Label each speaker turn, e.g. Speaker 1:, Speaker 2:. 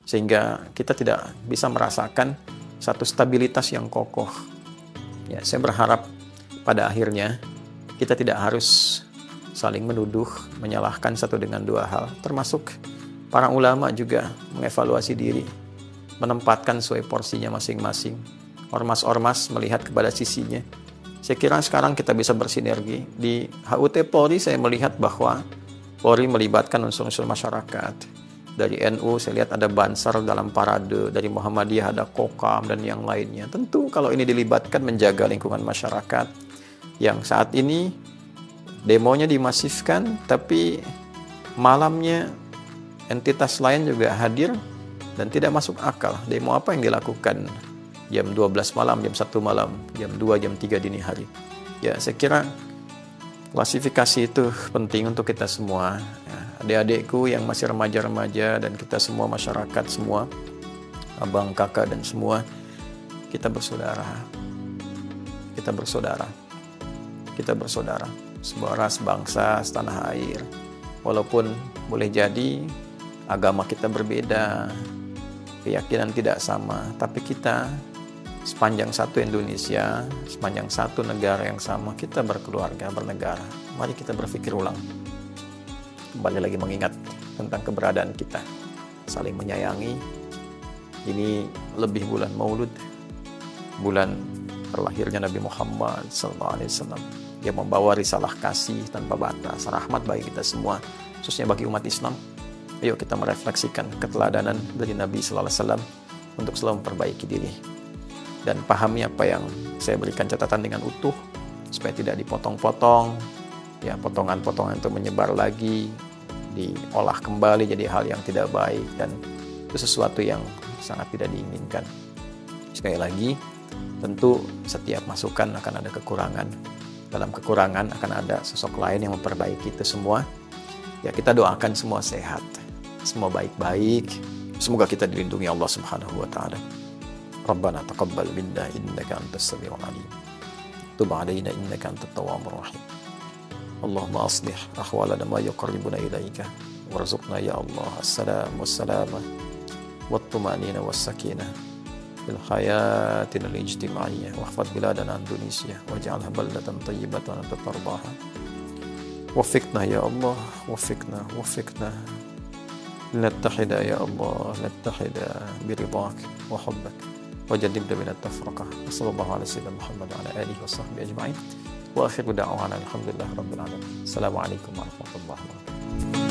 Speaker 1: sehingga kita tidak bisa merasakan satu stabilitas yang kokoh. Ya, saya berharap pada akhirnya kita tidak harus saling menuduh, menyalahkan satu dengan dua hal, termasuk para ulama juga mengevaluasi diri, menempatkan sesuai porsinya masing-masing. Ormas-ormas melihat kepada sisinya. Saya kira sekarang kita bisa bersinergi. Di HUT Polri saya melihat bahwa Polri melibatkan unsur-unsur masyarakat. Dari NU saya lihat ada Bansar dalam parade, dari Muhammadiyah ada Kokam dan yang lainnya. Tentu kalau ini dilibatkan menjaga lingkungan masyarakat yang saat ini demonya dimasifkan, tapi malamnya entitas lain juga hadir dan tidak masuk akal. Demo apa yang dilakukan jam 12 malam, jam 1 malam, jam 2, jam 3 dini hari. Ya, saya kira klasifikasi itu penting untuk kita semua. Ya, adik-adikku yang masih remaja-remaja dan kita semua masyarakat semua, abang, kakak dan semua, kita bersaudara. Kita bersaudara. Kita bersaudara. Sebuah ras, bangsa, setanah air. Walaupun boleh jadi agama kita berbeda, keyakinan tidak sama, tapi kita sepanjang satu Indonesia, sepanjang satu negara yang sama, kita berkeluarga, bernegara. Mari kita berpikir ulang. Kembali lagi mengingat tentang keberadaan kita. Saling menyayangi. Ini lebih bulan Maulud, bulan terlahirnya Nabi Muhammad SAW. Dia membawa risalah kasih tanpa batas, rahmat bagi kita semua, khususnya bagi umat Islam. Ayo kita merefleksikan keteladanan dari Nabi SAW untuk selalu memperbaiki diri. Dan pahami apa yang saya berikan catatan dengan utuh, supaya tidak dipotong-potong, ya potongan-potongan itu menyebar lagi, diolah kembali jadi hal yang tidak baik, dan itu sesuatu yang sangat tidak diinginkan. Sekali lagi, tentu setiap masukan akan ada kekurangan. Dalam kekurangan akan ada sosok lain yang memperbaiki itu semua. Ya, kita doakan semua sehat, semua baik-baik. Semoga kita dilindungi Allah Subhanahu wa taala. Rabbana taqabbal minna innaka antas samiul alim. Tub 'alaina innaka antat tawwabur rahim. Allahumma aslih ahwalana ma yuqarribuna ilaika warzuqna ya Allah as-salam was-salama wat-tumanina was-sakinah fil hayatina al-ijtimaiyah wahfad biladana Indonesia waj'alha baldatan thayyibatan anta tardaha. Waffiqna ya Allah, waffiqna linattahida ya Allah, linattahida biridhak wa hubbak wajannibna min at-tafraqah. Sallallahu ala sayyidina Muhammad wa ala alihi wa sahbihi ajma'in. Wa akhiru da'wana alhamdulillahi rabbil alamin. Assalamualaikum warahmatullahi wabarakatuh.